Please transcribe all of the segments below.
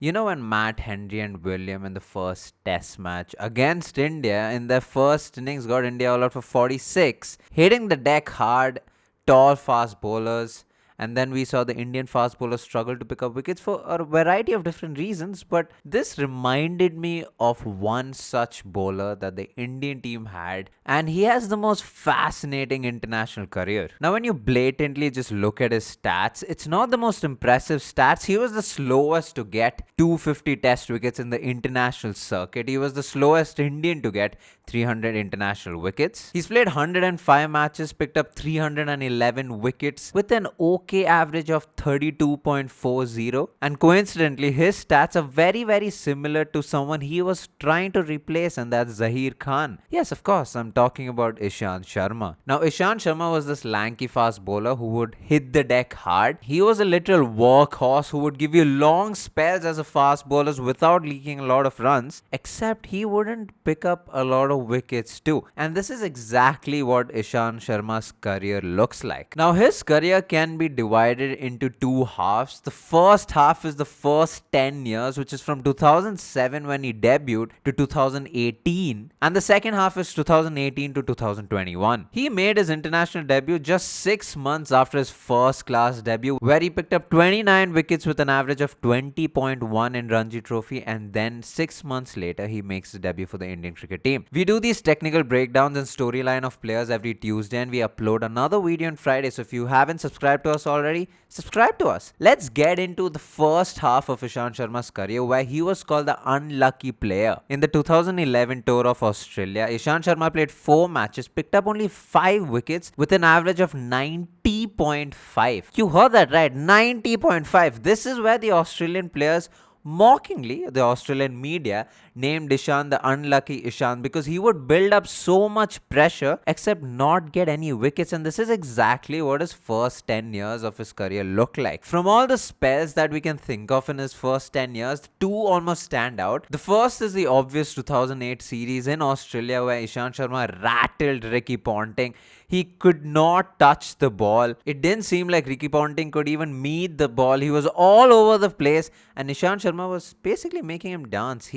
You know, when Matt Henry and William in the first test match against India in their first innings got India all out for 46, hitting the deck hard, tall fast bowlers, and then we saw the Indian fast bowlers struggle to pick up wickets for a variety of different reasons. But this reminded me of one such bowler that the Indian team had, and he has the most fascinating international career. Now, when you blatantly just look at his stats, it's not the most impressive stats. He was the slowest to get 250 test wickets in the international circuit. He was the slowest Indian to get 300 international wickets. He's played 105 matches, picked up 311 wickets with an OK average of 32.40. And coincidentally, his stats are very similar to someone he was trying to replace, and that's Zaheer Khan. Yes, of course, I'm talking about Ishant Sharma. Now, Ishant Sharma was this lanky fast bowler who would hit the deck hard. He was a literal workhorse who would give you long spells as a fast bowler without leaking a lot of runs, except he wouldn't pick up a lot of wickets too. And this is exactly what Ishant Sharma's career looks like. Now, his career can be divided into two halves. The first half is the first 10 years, which is from 2007 when he debuted to 2018, and the second half is 2018 to 2021. He made his international debut just 6 months after his first class debut, where he picked up 29 wickets with an average of 20.1 in Ranji Trophy, and then 6 months later he makes his debut for the Indian cricket team. We do these technical breakdowns and storyline of players every Tuesday, and we upload another video on Friday, so if you haven't subscribed to us already, subscribe to us. Let's get into the first half of Ishant Sharma's career, where he was called the unlucky player. In the 2011 tour of Australia, Ishant Sharma played 4 matches, picked up only 5 wickets with an average of 90.5. You heard that right, 90.5. This is where the Australian players mockingly, the Australian media named Ishant the unlucky Ishant because he would build up so much pressure except not get any wickets, and this is exactly what his first 10 years of his career looked like. From all the spells that we can think of in his first 10 years, 2 almost stand out. The first is the obvious 2008 series in Australia where Ishant Sharma rattled Ricky Ponting. He could not touch the ball. It didn't seem like Ricky Ponting could even meet the ball. He was all over the place, and Ishant Sharma was basically making him dance.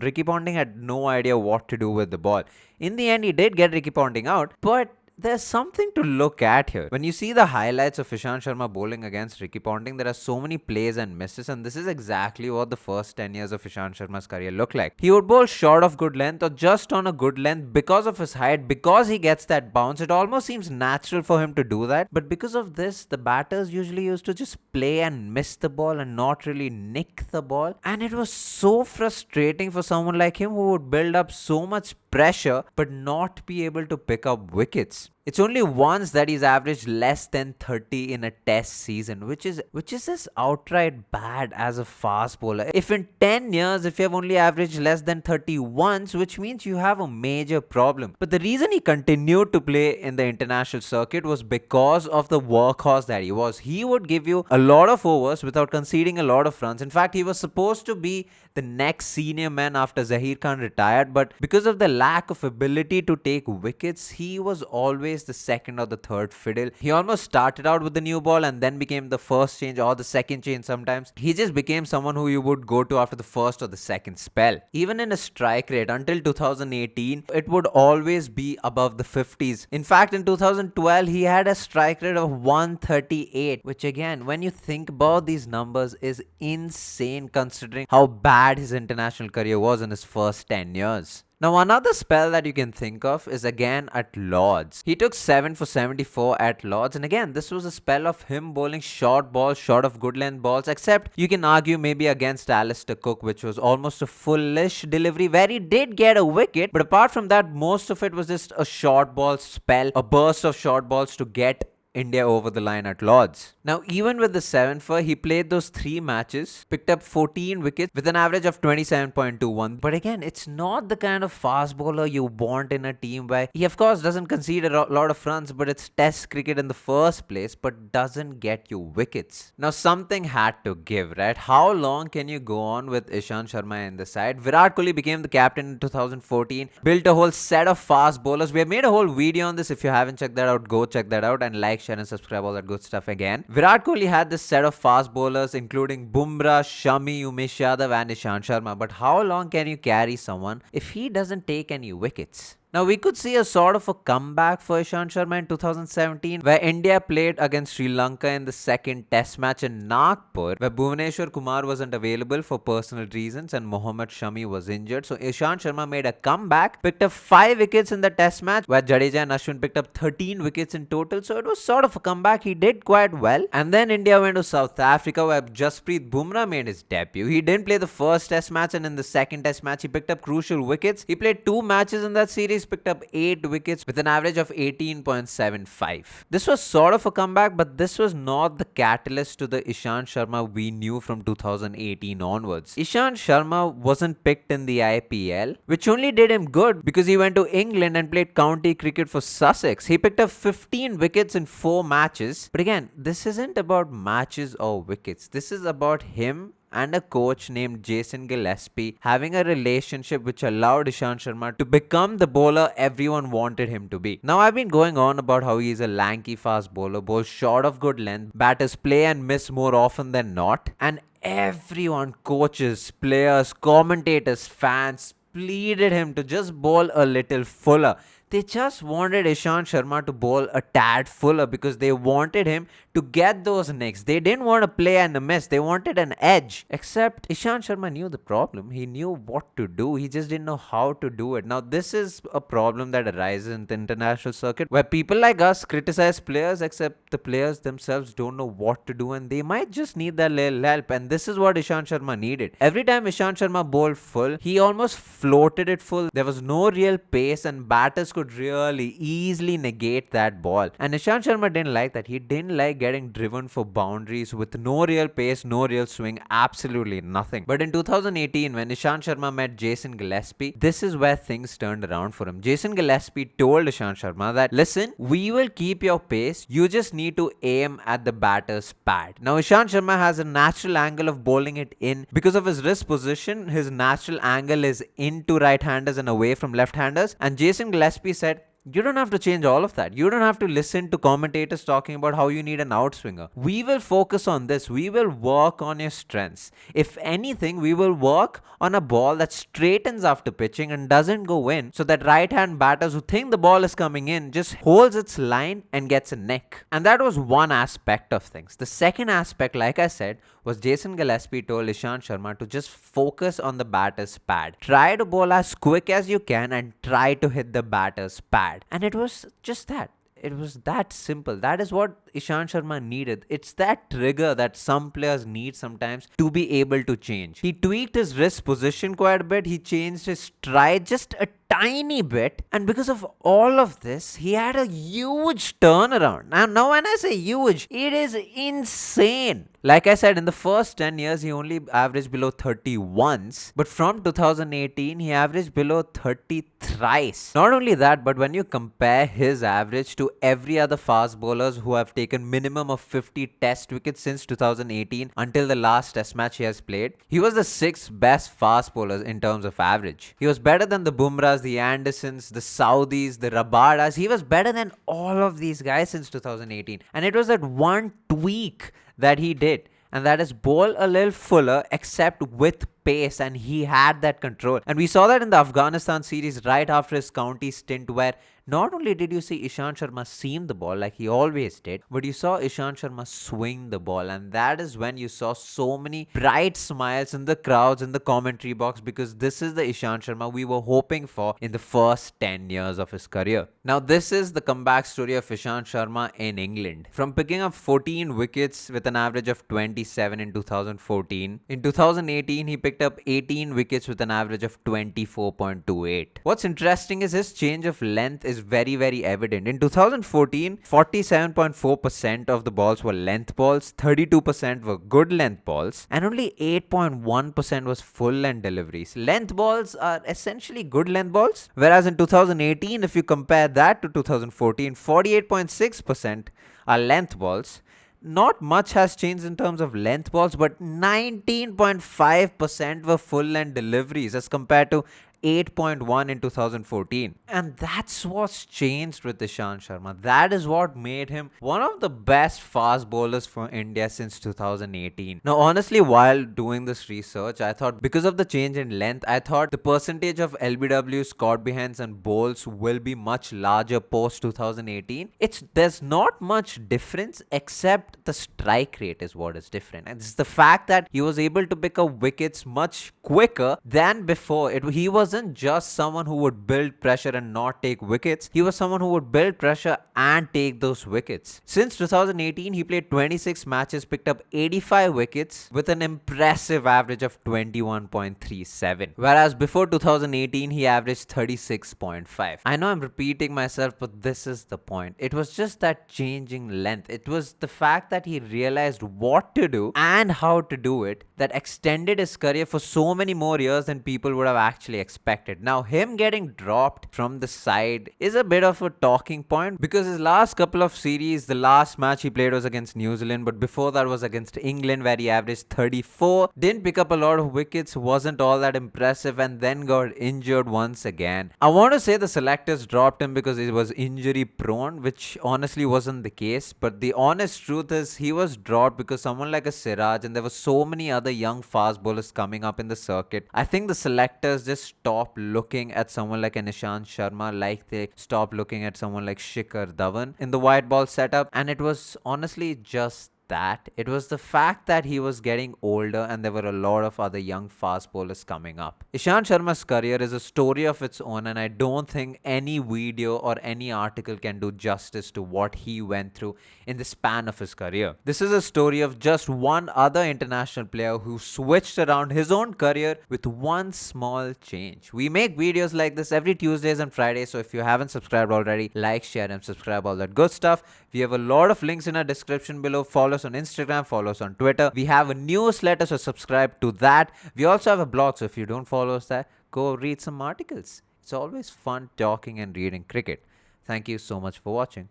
Ricky Ponting had no idea what to do with the ball. In the end, he did get Ricky Ponting out, but there's something to look at here. When you see the highlights of Ishant Sharma bowling against Ricky Ponting, there are so many plays and misses, and this is exactly what the first 10 years of Ishant Sharma's career looked like. He would bowl short of good length or just on a good length because of his height, because he gets that bounce. It almost seems natural for him to do that, but because of this, the batters usually used to just play and miss the ball and not really nick the ball, and it was so frustrating for someone like him who would build up so much pressure but not be able to pick up wickets. It's only once that he's averaged less than 30 in a test season, which is just outright bad as a fast bowler. If in 10 years, if you have only averaged less than 30 once, which means you have a major problem. But the reason he continued to play in the international circuit was because of the workhorse that he was. He would give you a lot of overs without conceding a lot of runs. In fact, he was supposed to be the next senior man after Zaheer Khan retired, but because of the lack of ability to take wickets, he was always the second or the third fiddle. He almost started out with the new ball and then became the first change or the second change sometimes. He just became someone who you would go to after the first or the second spell. Even in a strike rate until 2018, it would always be above the 50s. In fact, in 2012, he had a strike rate of 138, which again, when you think about these numbers, is insane considering how bad his international career was in his first 10 years. Now, another spell that you can think of is again at Lords. He took 7 for 74 at Lords, and again, this was a spell of him bowling short balls, short of good length balls, except you can argue maybe against Alistair Cook, which was almost a foolish delivery where he did get a wicket, but apart from that, most of it was just a short ball spell, a burst of short balls to get India over the line at Lords. Now, even with the 7 for, he played those 3 matches, picked up 14 wickets with an average of 27.21. But again, it's not the kind of fast bowler you want in a team where he, of course, doesn't concede a lot of runs, but it's test cricket in the first place, but doesn't get you wickets. Now, something had to give, right? How long can you go on with Ishant Sharma in the side? Virat Kohli became the captain in 2014, built a whole set of fast bowlers. We have made a whole video on this. If you haven't checked that out, go check that out and like, share, and subscribe, all that good stuff again. Virat Kohli had this set of fast bowlers, including Bumrah, Shami, Umesh Yadav, and Ishant Sharma. But how long can you carry someone if he doesn't take any wickets? Now, we could see a sort of a comeback for Ishant Sharma in 2017, where India played against Sri Lanka in the second test match in Nagpur, where Bhuvaneshwar Kumar wasn't available for personal reasons and Mohammad Shami was injured. So, Ishant Sharma made a comeback, picked up 5 wickets in the test match, where Jadeja and Aswin picked up 13 wickets in total. So, it was sort of a comeback. He did quite well. And then India went to South Africa, where Jasprit Bumrah made his debut. He didn't play the first test match, and in the second test match, he picked up crucial wickets. He played 2 matches in that series, picked up 8 wickets with an average of 18.75. This was sort of a comeback, but this was not the catalyst to the Ishant Sharma we knew from 2018 onwards. Ishant Sharma wasn't picked in the IPL, which only did him good because he went to England and played county cricket for Sussex. He picked up 15 wickets in 4 matches. But again, this isn't about matches or wickets. This is about him and a coach named Jason Gillespie having a relationship which allowed Ishant Sharma to become the bowler everyone wanted him to be. Now, I've been going on about how he is a lanky fast bowler, bowls short of good length, batters play and miss more often than not, and everyone, coaches, players, commentators, fans, pleaded him to just bowl a little fuller. They just wanted Ishant Sharma to bowl a tad fuller because they wanted him to get those nicks. They didn't want to play and a miss. They wanted an edge. Except Ishant Sharma knew the problem. He knew what to do. He just didn't know how to do it. Now, this is a problem that arises in the international circuit where people like us criticize players, except the players themselves don't know what to do and they might just need that little help. And this is what Ishant Sharma needed. Every time Ishant Sharma bowled full, he almost floated it full. There was no real pace and batters could really easily negate that ball. And Ishant Sharma didn't like that. He didn't like getting driven for boundaries with no real pace, no real swing, absolutely nothing. But in 2018, when Ishant Sharma met Jason Gillespie, this is where things turned around for him. Jason Gillespie told Ishant Sharma that, listen, we will keep your pace. You just need to aim at the batter's pad. Now, Ishant Sharma has a natural angle of bowling it in. Because of his wrist position, his natural angle is into right-handers and away from left-handers. And Jason Gillespie said, you don't have to change all of that. You don't have to listen to commentators talking about how you need an outswinger. We will focus on this. We will work on your strengths. If anything, we will work on a ball that straightens after pitching and doesn't go in, so that right-hand batters who think the ball is coming in just holds its line and gets a nick. And that was one aspect of things. The second aspect, like I said, was Jason Gillespie told Ishant Sharma to just focus on the batter's pad. Try to bowl as quick as you can and try to hit the batter's pad. And it was just that. It was that simple. That is what Ishant Sharma needed. It's that trigger that some players need sometimes to be able to change. He tweaked his wrist position quite a bit. He changed his stride just a tiny bit. And because of all of this, he had a huge turnaround. Now when I say huge, it is insane. Like I said, in the first 10 years, he only averaged below 30 once. But from 2018, he averaged below 30 thrice. Not only that, but when you compare his average to every other fast bowlers who have taken minimum of 50 test wickets since 2018 until the last test match he has played, he was the 6th best fast bowlers in terms of average. He was better than the Bumrahs, the Andersons, the Saudis, the Rabadas. He was better than all of these guys since 2018. And it was that one tweak that he did, and that is bowl a little fuller except with pace, and he had that control. And we saw that in the Afghanistan series right after his county stint, where not only did you see Ishant Sharma seam the ball like he always did, but you saw Ishant Sharma swing the ball, and that is when you saw so many bright smiles in the crowds, in the commentary box, because this is the Ishant Sharma we were hoping for in the first 10 years of his career. Now, this is the comeback story of Ishant Sharma in England. From picking up 14 wickets with an average of 27 in 2014, in 2018 he picked up 18 wickets with an average of 24.28. What's interesting is his change of length is very, very evident. In 2014, 47.4% of the balls were length balls, 32% were good length balls, and only 8.1% was full length deliveries. Length balls are essentially good length balls, whereas in 2018, if you compare that to 2014, 48.6% are length balls. Not much has changed in terms of length balls, but 19.5% were full length deliveries as compared to 8.1 in 2014. And that's what's changed with Ishant Sharma. That is what made him one of the best fast bowlers for India since 2018. Now, honestly, while doing this research, I thought because of the change in length, I thought the percentage of LBWs, caught behinds, and bowls will be much larger post 2018. There's not much difference except the strike rate is what is different. And it's the fact that he was able to pick up wickets much quicker than before. He wasn't just someone who would build pressure and not take wickets. He was someone who would build pressure and take those wickets. Since 2018, he played 26 matches, picked up 85 wickets with an impressive average of 21.37. Whereas before 2018, he averaged 36.5. I know I'm repeating myself, but this is the point. It was just that changing length. It was the fact that he realized what to do and how to do it that extended his career for so many more years than people would have actually expected. Now, him getting dropped from the side is a bit of a talking point because his last couple of series, the last match he played was against New Zealand, but before that was against England where he averaged 34, didn't pick up a lot of wickets, wasn't all that impressive, and then got injured once again. I want to say the selectors dropped him because he was injury prone, which honestly wasn't the case, but the honest truth is he was dropped because someone like a Siraj, and there were so many other young fast bowlers coming up in the circuit. I think the selectors just stopped looking at someone like an Ishant Sharma like they stopped looking at someone like Shikhar Dhawan in the white ball setup, and it was honestly just that. It was the fact that he was getting older and there were a lot of other young fast bowlers coming up. Ishant Sharma's career is a story of its own, and I don't think any video or any article can do justice to what he went through in the span of his career. This is a story of just one other international player who switched around his own career with one small change. We make videos like this every Tuesdays and Fridays, so if you haven't subscribed already, like, share, and subscribe, all that good stuff. We have a lot of links in our description below. Follow us on Instagram, follow us on Twitter. We have a newsletter, so subscribe to that. We also have a blog, so if you don't follow us there, go read some articles. It's always fun talking and reading cricket. Thank you so much for watching.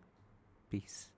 Peace.